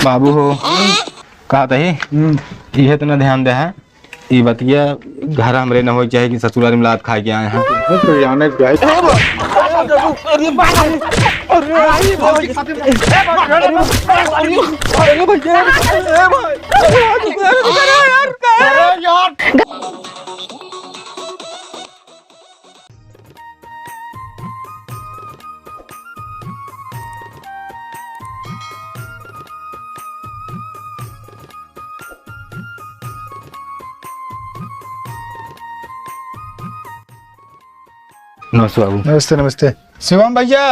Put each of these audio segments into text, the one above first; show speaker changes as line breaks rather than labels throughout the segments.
बाबू हो कहा तही ये तो ना ध्यान दे है ये बतिया घर हमरे न हो चाहे कि ससुराल में लात खा के आए हैं नमस्ते बाबू।
नमस्ते नमस्ते। शिवम भैया,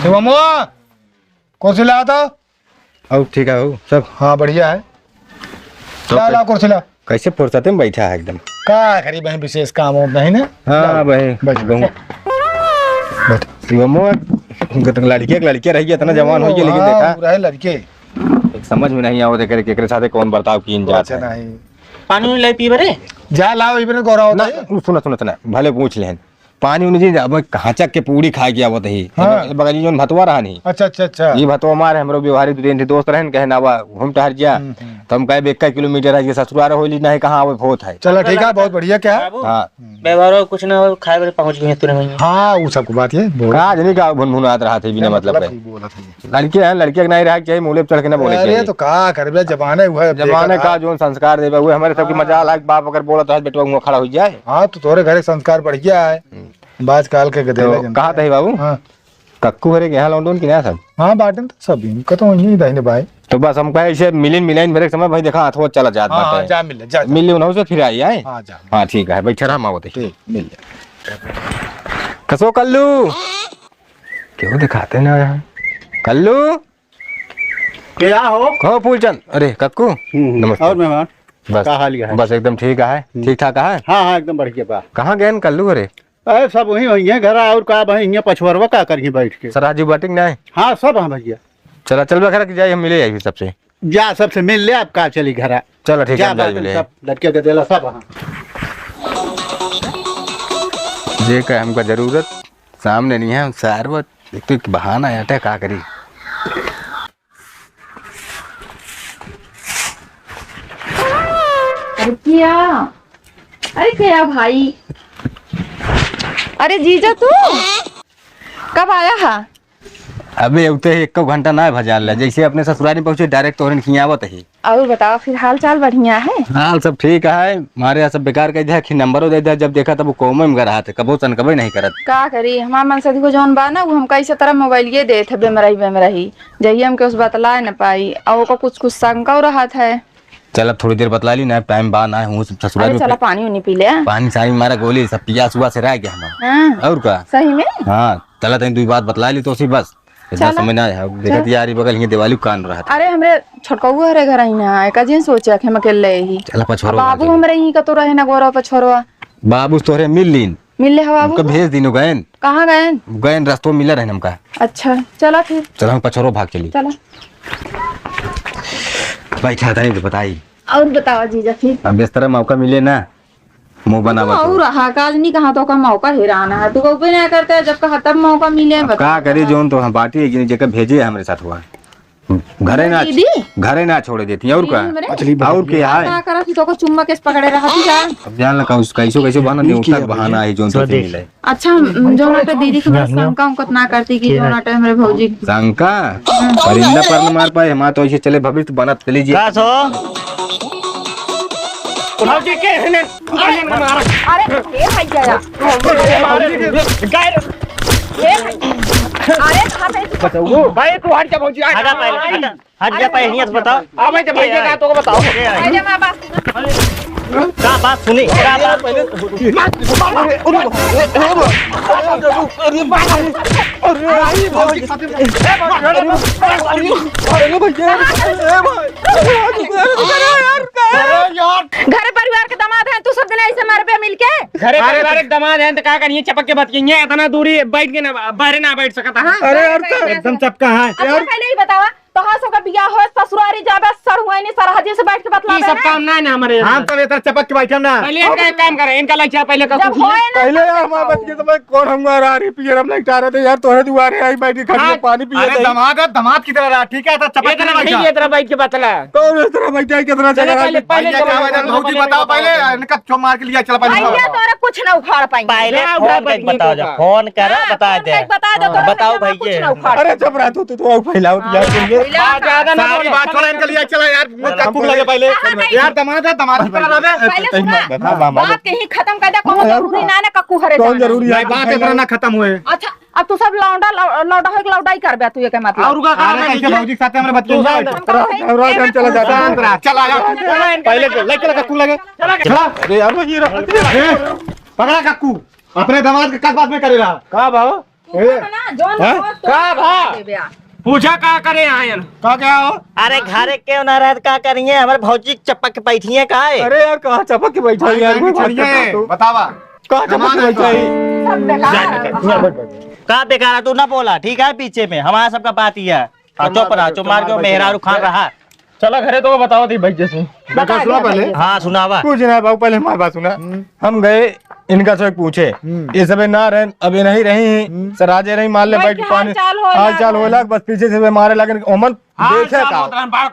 शिवम हुआ कौन सी लाया था?
अब ठीक है हो सब?
हाँ बढ़िया है।
तो
ला कौन सी ला?
कैसे फुर्सत में बैठा है एकदम?
का करीब है विशेष काम हो नहीं ना?
हाँ भाई
बैठ
लड़कियां रही इतना जवान हो गया लेकिन देखा
पूरा है लड़के
समझ में नहीं आवत करे केकरे साथे कौन बर्ताव कीन जात है।
नहीं
पानी ले पी बरे
जा लाओ इबने गौरा होता है।
सुना भले पूछ लेन पानी उन्हें जी अब कहां के पूरी खा गया वो ही बगली जोन भतवा रहा नहीं।
अच्छा
ये भतवा मारे हमरो व्यवहारिक दो दिन दोस्त रहन कहे ना घूम टहर जा तो हम कहे 1 किलोमीटर है ये ससुराल होली नहीं कहां आवे होत है।
चलो ठीक है बहुत बढ़िया। क्या
हां
व्यवहार कुछ ना खाए बरे पहुंच गए तुरंत।
हाँ वो सब बात है
का जनी का भुनभुनात रहा थे बिना मतलब लड़के हैं लड़के नहीं रहा चाहिए मुंह चढ़ के ना बोले
अरे तो का करबे जमाने हुआ
जमाने का जो संस्कार देबे हुए हमारे सबकी मजा लाग बाप अगर बोला तो बेटवा मुंह खड़ा हो जाए।
हाँ तो तोरे घरे संस्कार बढ़िया है बाज काल के गदेला
तो कहा था बाबू? हाँ कक्कू हरे यहाँ लॉन्डन की ना सब? हाँ
बाटन तो सब इनका तो वही दाहिने भाई।
तो बस हम कहे इसे मिलिन मेरे समय भाई देखा हाथ चला जात
हाँ, जा
मिल ना से फिर आई आए।
हाँ
ठीक है बैठे रहा माओ
ठीक मिल जा
कसो कल्लू क्यों दिखाते ना यहाँ कल्लू
क्या हो
फूलचंद। अरे कक्कू नमस्ते।
और मेहमान
बस
का हाल है?
बस एकदम ठीक है ठीक ठाक है।
हाँ एकदम बढ़िया बा।
कहाँ गए कल्लू? अरे
अरे सब वही वही है घर और का भाई यहाँ पछवरवा का करिए बैठ के
सराजी बाटिंग नहीं।
हाँ सब हाँ भैया
चला चल बखरा की जाए हम मिले आई सबसे
जा सबसे मिल ले आप का चली घर
चलो ठीक है
सब लड़के के देला सब हाँ
जे का हमका जरूरत सामने नहीं है सारवत एक तो बहाना है का करी।
अरे क्या भाई? अरे जीजा तू कब आया है?
अबे उते 1 घंटा ना भजाल ले जैसे अपने ससुराल में पहुंचे डायरेक्ट तोरन खियावत है।
और बताओ फिर हाल चाल बढ़िया है?
हाल सब ठीक है हमारे यहाँ सब बेकार कह दिया नंबरों दे दिया जब देखा तब वो कोमे में रहा थे कबो सन कभी नहीं करत
का करी हमार मन से को जौन बा ना वो हम कैसे तरह मोबाइल ये दे थे बेमरही जही हमके उस बतला न पाई और को कुछ शंका रहा था।
चल अब थोड़ी देर बतला ली ना टाइम बा ना हूँ ससुराल में।
चला पानी उनी पी ले।
पानी सानी मारा गोली सब पिया सुबह से रह गया हमारा और का सही
में।
हाँ चला तनी 2 बात बतला ली तो उसी बस इतना समझ ना आया देखत यारी बगल ही दिवाली कान रहा था।
अरे हमरे छोटकऊ हरे घर ही ना एक दिन सोचा कि हम अकेले ही
चला पछोरो
बाबू हमरे ही का तो रहे ना गोरा पछोरवा
बाबू तोरे मिल ले बाबू को भेज दिनो गयन
कहाँ गयन
रास्तों मिला रहे हमका।
अच्छा चला फिर
चलो हम पछोरो भाग चली
चला
बैठा था नहीं तो बताई
और बताओ जीजा फिर
अब बिस्तर मौका मिले ना मुंह बना
और रहा काज नहीं कहा तो का मौका हेराना है तू को ना करते जब कहा तब मौका मिले
का करे जोन तो हम बाटी है जेकर भेजे हमरे साथ हुआ घरे ना छोड़ देती और का और क्या है
का करा तो को चुम्मा केस पकड़े रहा थी जा
अब जान लगा उस कैसो बहाना नहीं उठा बहाना है जोन तो मिले।
अच्छा जोना पे दीदी के शंका उनको ना करती कि जोना पे हमरे भौजी
शंका परिंदा पर न मार पाए हम तो ऐसे चले भविष्य बनत चली जी।
का सो भौजी के हने
अरे ये भैया अरे
बताओ भाई तू हट जा भौजी हट जा पहले यहां से बताओ आ भाई जब भैया का तो बताओ
अरे मां बात
का बात सुनी का बात पहले
घर परिवार के दामाद हैं तू सब दिन ऐसे मारे पे मिलके
घर परिवार के दामाद हैं तो का करिए चपक के बात किए इतना दूरी बैठ के ना बाहर ना बैठ सकता हां अरे यार तो एकदम चपका है
यार पहले ही बतावा तो हां सबका बियाह हो ससुरारी जाबे सर हुआ नहीं सरहदी से बैठ के बतला
ये सब काम ना है ना हमारे
हम तो इधर चपक के बैठे ना
पहले इनका एक काम करें, इनका लग पहले का
जब होए ना
पहले यार हमारे बच्चे तो मैं कौन हम आ रही पिए हम लाइट आ रहे थे यार तोहरे दुआरे आई बैठी खड़ी में पानी पिए थे दामाद की तरह रहा ठीक है तो चपक के बैठा
ये तरह बैठ के बतला
कौन इस तरह बैठा है कितना चला रहा है
पहले
भौजी बताओ पहले इनका छो मार के लिया चला
भैया तोरा कुछ ना उखाड़ पाएंगे।
पहले फोन करके बताओ, जब फोन करा बता दे।
बता दो तो
बताओ
भैया, कुछ
भैया।
ना उखाड़
अरे जब रात होती तो फैलाओ यार
ज्यादा ना
सारी
बोलो।
बात छोड़ा इनके लिए चला यार कक्कू लगे पहले यार दामाद की तरह रहे
पहले सुना बात कहीं खत्म कर दे, कौन जरूरी ना ना कक्कू हरे
कौन
जाना।
जरूरी है बात इतना ना खत्म हुए
अच्छा अब तू सब लौंडा लौंडा है लौंडा ही करबे तू ये के मतलब।
और का काम है
भौजी के साथ हमारे बच्चे चला जाता चला पहले लेके कक्कू लगे चला अरे यार वो ये पकड़ा कक्कू अपने दामाद के कस बात में करे रहा का भाव
का भा पूछा का करे आयन
का क्या हो
अरे घरे क्यों ना रह का करिए, हमारे भौजी चपक के बैठी है का है?
अरे यार कहाँ चपक के बैठा है यार बतावा कहाँ चपक के बैठा है
का बेकार तू ना बोला ठीक है, पीछे में हमारा सबका बात ही है। चुप रहा, चुप मार के मेहरारू खान रहा।
चला घरे तो बताओ दी भाई जैसे
सुना पहले
हाँ सुनावा।
कुछ ना बाबू पहले हमारी बात सुना। हम गए इनका से पूछे ये सब ना रहे अभी नहीं रही सराजे रही मान ले बैठ के पानी हाल चाल होला बस पीछे से मारे लगे ओमन देखे का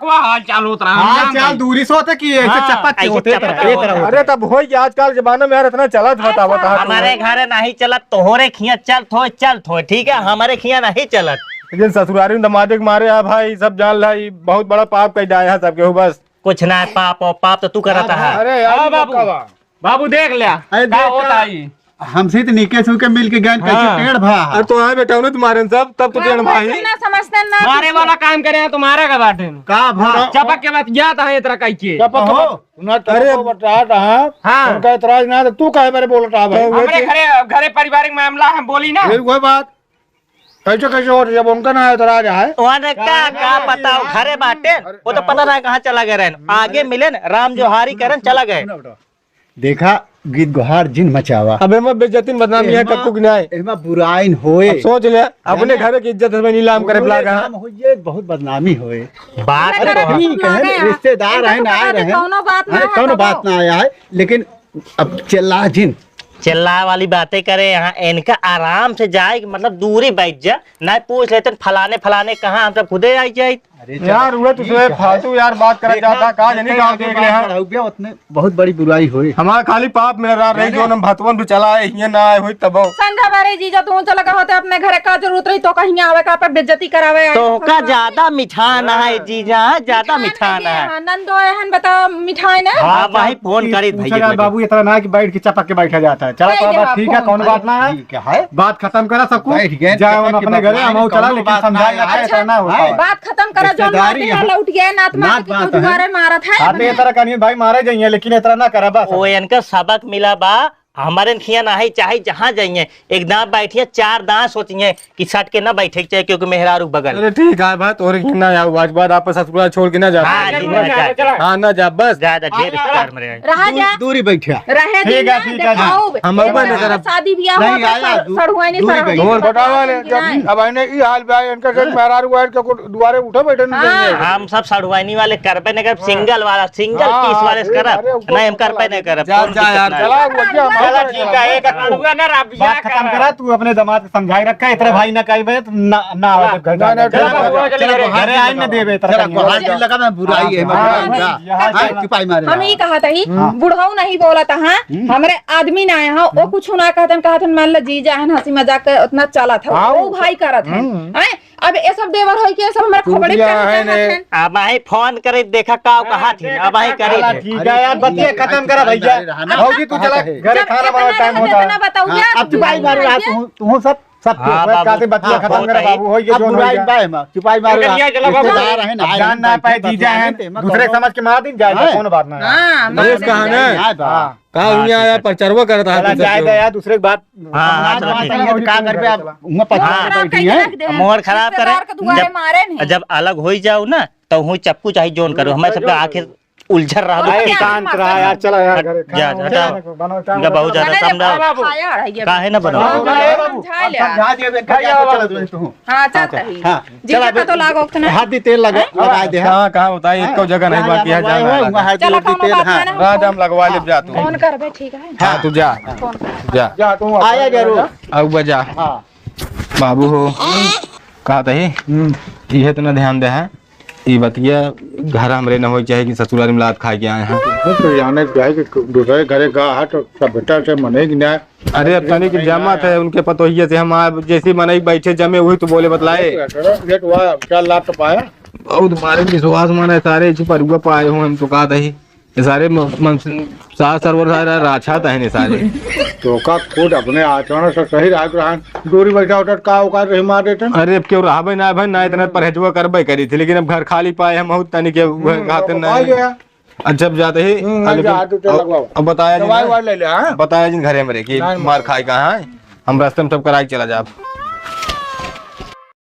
हाल चाल होत रहा
हाल चाल दूरी से होते कि ऐसे चपक के होते अरे तब हो कि आजकल जमाने में यार इतना चला बता
हमारे घर नहीं चलत, तोहरे खिया चल थो ठीक है, हमारे खिया नहीं चलत।
लेकिन ससुरारी में दमादे के मारे आ भाई सब जान ला बहुत बड़ा पाप कह जाए है सबके बस
कुछ ना पाप और पाप तो तू करता है।
अरे
यार बाबू देख लिया क्या होता है
हमसे तो निके सुके मिल के गए कैसे टेढ़ भा
अरे तो आए बेटा उन्हें तुम्हारे सब तब तो टेढ़ भाई
ना समझते ना
मारे वाला काम करे हैं तुम्हारा का बाटे
का भा
चपक के बाद याद है इतना कह के
अरे
हाँ
उनका इतराज ना तो तू काहे मेरे बोल रहा भाई
हमारे घरे पारिवारिक मामला है बोली ना
फिर वही बात कैसे हो जब उनका ना इतराज है
उन्हें का बताओ घरे बाटे वो तो पता ना कहाँ चला गए, आगे मिले न राम जोहारी करन चला गए।
देखा गीत गुहार जिन मचावा
अबे मैं बेइज्जती बदनामी है कक्कू की नहीं
इसमें बुराई होए
अब सोच ले अपने घर की इज्जत में नीलाम करे लागा
नाम होइए बहुत बदनामी होए
बात तो है।
ठीक है रिश्तेदार है ना आए रहे
कौनो बात ना
कौन बात ना आया है लेकिन अब चिल्ला जिन
चिल्ला वाली बातें करे यहाँ, इनका आराम से जाए मतलब दूरी बैठ जा ना पूछ लेते फलाने कहाँ, हम सब खुदे आई जाए।
यार हुए तुझे फालतू यार बात करा जाता कहा जनी गाँव देख ले हैं
उतने बहुत बड़ी बुराई हुई
हमारा खाली पाप मेरा रही जो हम भतवन भी चला है ये ना आए हुई तब
संधा बारे जीजा तू चला का होते अपने घरे का जरूरत रही तो कहीं आवे का पे बेइज्जती करावे
तो का ज्यादा मिठान है जीजा, ज्यादा मिठान है।
नंदो एहन बता मिठाई ने
हाँ वही फोन करी भैया
बाबू इतना ना कि बैठ के चपक के बैठा जाता है चला तो बात ठीक है कौन बात ना है
ठीक है
बात खत्म करा सबको
बैठ गए
जाओ अपने घरे हम चला लेकिन समझाया ऐसा ना होता
बात खत्म करा जो
रिश्तेदारी है।
लौट गया नात मार के
बात
तो
है।
दोबारा मारत है
आप ये तरह कहीं भाई मारे जाइए लेकिन इतना ना करा बस
वो इनका सबक मिला बा, हमारे खिया ना है चाहे जहाँ जाइए एक दांत बैठिए चार दांत सोचिए कि सट के ना बैठे चाहिए क्योंकि मेहरारू बगल।
अरे ठीक है बात और ना यार आज बाद आप ससुराल छोड़ के ना जा
हाँ जी ना जाए,
हाँ ना जा बस
ज्यादा ढेर प्यार में रहे।
रहा जा
दूरी बैठा
रहे
ठीक है, ठीक है, हम अब नहीं करब।
शादी ब्याह
नहीं
हो
आया,
तो सड़ुआ नहीं
दूरी
सड़ुआ
गई।
और बतावा ले जब अब आने ई हाल बा इनका से मेहरारू वाइट के दुआरे उठे बैठे नहीं देंगे
हम सब सड़वानी वाले करबे नहीं करब, सिंगल वाला सिंगल
हाँ,
पीस वाले से
अरे,
करब नहीं, हम करबे नहीं करब।
जा
कौन
जा यार
दिक्कत
चला वो क्या
चला ठीक है एक अड़ुआ ना राबिया
बात खत्म करा तू अपने दामाद को समझाई रखा इतने भाई ना कही बे ना ना आवे घर घरे आई ना देबे
चला गुहार जिन लगा मैं बुराई है मैं चुपाई मारे
हम ये कहा था ही बुढ़ाऊ नहीं बोला था हाँ हमारे आदमी ना आया वो कुछ ना कहते मान लो जीजा है हंसी मजाक के उतना चला था वो भाई करत है अब ये सब देवर है कि ये सब हमारे खोपड़ी पे
अब आई फोन करे देखा का कहा थी, अब आई करे
ठीक है यार बतिया खत्म करा भैया भौजी तू चला घरे खाना बनाने टाइम होता है
बताऊ यार
अब चुपाई मार रहा तू सब
हाँ, बाबू,
काते बतिया
हाँ,
खत्म करा बाबू हो ये
अब
जो
बुराई बाय में चुपाई मार रहा
निकल गया, चलो बाबू।
रिश्तेदार है ना
जान ना पाए जीजा है दूसरे समझ के मार दिन जाए कौन बात ना
हाँ
नरेश कहा ना कहा दुनिया आया परचरवा करता है जाए यार दूसरे की बात
हाँ, चलो ठीक।
का कर पे अब मैं पछा बैठी है
मोहर खराब करे
मारे नहीं
जब अलग हो जाओ ना तो हूँ चप्पू चाहे जोन करो, हमारे सबका आखिर उलझर रहा
अरे,
तो
शांत रहा यार, चला यार घरे
जा इनका बहुत ज्यादा समझाओ
खाया रही
काहे ना बनाओ
समझा ले
समझा दिए बे चला तू
हाँ चल रही
हाँ,
जीजा का तो लागो ना
हाथ दी तेल लगा दे।
कहाँ कहाँ बताइए, इसको जगह नहीं बाकी है जाना।
चलो कौनो बात ना ना
राज हम लगवा ले, जा तू।
फोन करबे ठीक है
हाँ तू जा
फोन कर
जा,
जा तू
आया जरूर
अब बजा
हाँ
बाबू हो कहा तही इहे तो ना ध्यान दे है ई बतिया घर हमरे न हो चाहे कि ससुराल में लात खा के आए हैं।
तो जाने जाए कि दूसरे घरे गा है तो सब बेटा से मनेगी ना।
अरे अब तनी की जमात है उनके पतोहिए से, हम आप जैसी मनई बैठे जमे हुई तो बोले बतलाए
ये तो वह क्या लाभ तो पाया।
और तुम्हारे विश्वास माने सारे पर हुआ पाए हो, हम तो कहा तही ये सारे सास सरवर सारा राछा है ने सारे
तो का खुद अपने आचरण से सही रहा दूरी बैठा होता का औकात रही मार देते।
अरे अब क्यों रहा ना भाई ना इतना परहेजवा करबे करी थी, लेकिन अब घर खाली पाए हम बहुत तनी के खाते नहीं। जब जाते ही अब बताया
दवाई ले ले।
बताया जिन घरे मरे की मार खाए कहाँ है, हम रास्ते में सब कराई चला जा।